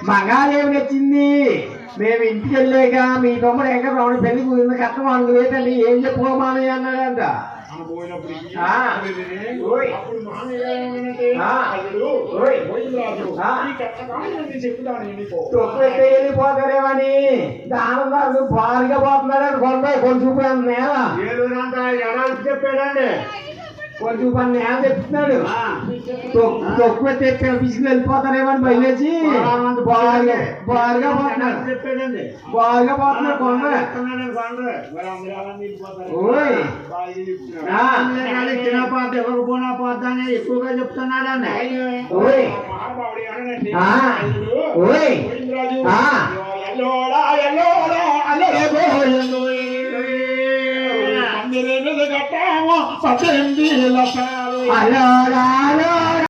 మంగాలేమి నచ్చింది మేము ఇంటికి వెళ్ళాక మీ తమ్ముడు వెంకటరాముడు పెళ్లి కుదిరిన కష్టం అనుకు లేదండి ఏం చెప్పుకోమామయ్య అన్నాడంట. వెళ్ళిపోతారేమని ఆనందాలు భారీగా పోతున్నాడు కొంచెం నేల చెప్పాడండి కొంచెం పని నేల చెప్తున్నాడు తక్కువ పిసికి వెళ్ళిపోతారేమని బయలేసి బాగా పోతున్నాడు చెప్పాడండి బాగా పోతున్నాడు కొండ ఇవ్వకపోయినా పోతా అని ఎక్కువగా చెప్తున్నాడండి. అలో